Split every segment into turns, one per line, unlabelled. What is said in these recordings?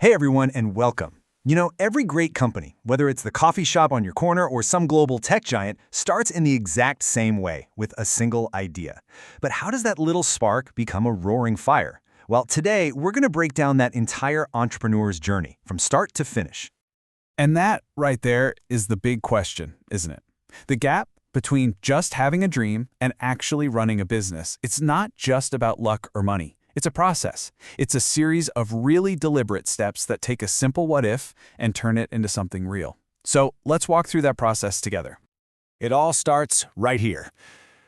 Hey everyone, and welcome. Every great company, whether it's the coffee shop on your corner or some global tech giant, starts in the exact same way, with a single idea. But how does that little spark become a roaring fire? Well, today we're going to break down that entire entrepreneur's journey, from start to finish.
And that, right there, is the big question, isn't it? The gap between just having a dream and actually running a business. It's not just about luck or money. It's a process. It's a series of really deliberate steps that take a simple what-if and turn it into something real. So let's walk through that process together.
It all starts right here.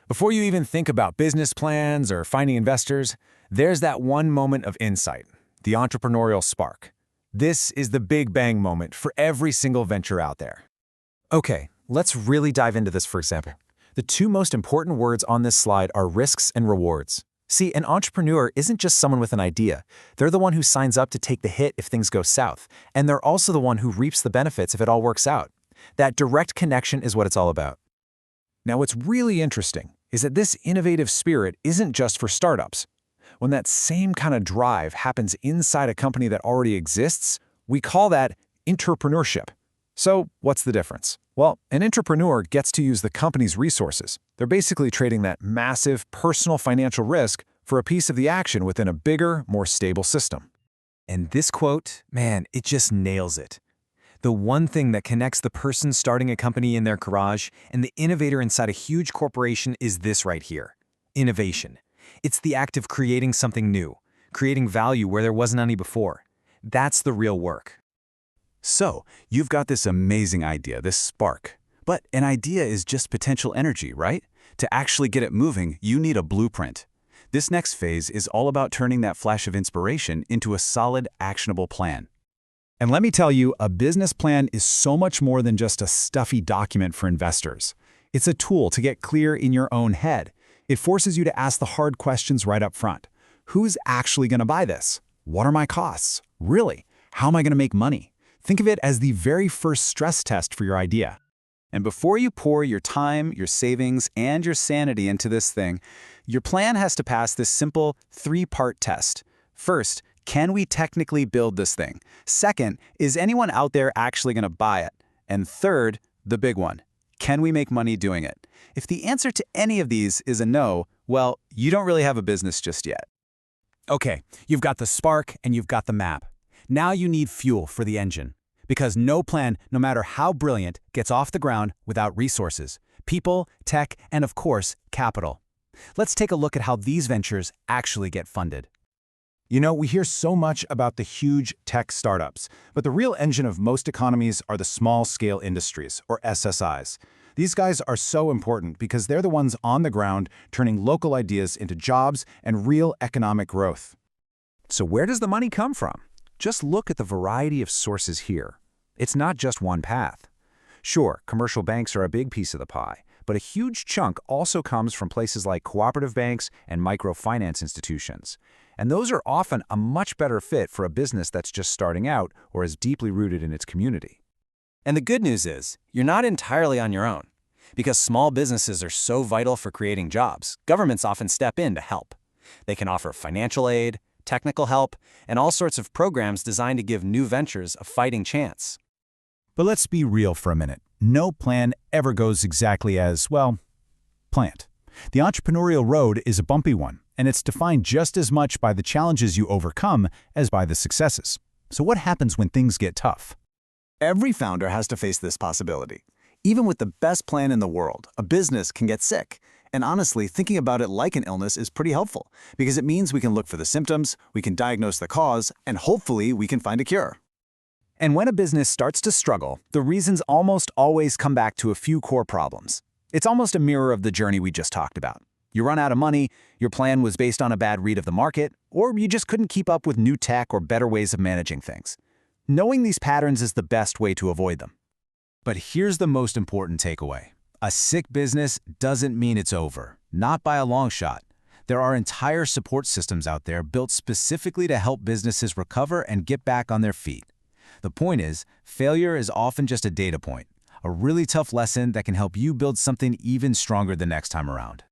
Before you even think about business plans or finding investors, there's that one moment of insight, the entrepreneurial spark. This is the big bang moment for every single venture out there. Okay, let's really dive into this for example. The two most important words on this slide are risks and rewards. See, an entrepreneur isn't just someone with an idea. They're the one who signs up to take the hit if things go south, and they're also the one who reaps the benefits if it all works out. That direct connection is what it's all about. Now, what's really interesting is that this innovative spirit isn't just for startups. When that same kind of drive happens inside a company that already exists, we call that entrepreneurship. So, what's the difference? Well, an entrepreneur gets to use the company's resources. They're basically trading that massive personal financial risk for a piece of the action within a bigger, more stable system. And this quote, man, it just nails it. The one thing that connects the person starting a company in their garage and the innovator inside a huge corporation is this right here: innovation. It's the act of creating something new, creating value where there wasn't any before. That's the real work.
So, you've got this amazing idea, this spark. But an idea is just potential energy, right? To actually get it moving, you need a blueprint. This next phase is all about turning that flash of inspiration into a solid, actionable plan.
And let me tell you, a business plan is so much more than just a stuffy document for investors. It's a tool to get clear in your own head. It forces you to ask the hard questions right up front. Who's actually going to buy this? What are my costs? Really? How am I going to make money? Think of it as the very first stress test for your idea.
And before you pour your time, your savings, and your sanity into this thing, your plan has to pass this simple three-part test. First, can we technically build this thing? Second, is anyone out there actually going to buy it? And third, the big one, can we make money doing it? If the answer to any of these is a no, well, you don't really have a business just yet.
Okay, you've got the spark and you've got the map. Now you need fuel for the engine. Because no plan, no matter how brilliant, gets off the ground without resources, people, tech, and of course, capital. Let's take a look at how these ventures actually get funded.
We hear so much about the huge tech startups, but the real engine of most economies are the small-scale industries, or SSIs. These guys are so important because they're the ones on the ground turning local ideas into jobs and real economic growth. So where does the money come from? Just look at the variety of sources here. It's not just one path. Sure, commercial banks are a big piece of the pie, but a huge chunk also comes from places like cooperative banks and microfinance institutions. And those are often a much better fit for a business that's just starting out or is deeply rooted in its community.
And the good news is, you're not entirely on your own. Because small businesses are so vital for creating jobs, governments often step in to help. They can offer financial aid, technical help, and all sorts of programs designed to give new ventures a fighting chance.
But let's be real for a minute. No plan ever goes exactly as, well, planned. The entrepreneurial road is a bumpy one, and it's defined just as much by the challenges you overcome as by the successes. So what happens when things get tough?
Every founder has to face this possibility. Even with the best plan in the world, a business can get sick. And honestly, thinking about it like an illness is pretty helpful, because it means we can look for the symptoms, we can diagnose the cause, and hopefully we can find a cure.
And when a business starts to struggle, the reasons almost always come back to a few core problems. It's almost a mirror of the journey we just talked about. You run out of money, your plan was based on a bad read of the market, or you just couldn't keep up with new tech or better ways of managing things. Knowing these patterns is the best way to avoid them. But here's the most important takeaway. A sick business doesn't mean it's over, not by a long shot. There are entire support systems out there built specifically to help businesses recover and get back on their feet. The point is, failure is often just a data point, a really tough lesson that can help you build something even stronger the next time around.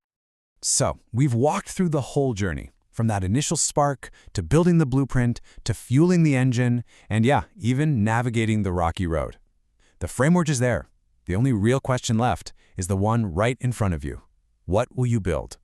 So, we've walked through the whole journey. From that initial spark, to building the blueprint, to fueling the engine, and yeah, even navigating the rocky road. The framework is there. The only real question left is the one right in front of you. What will you build?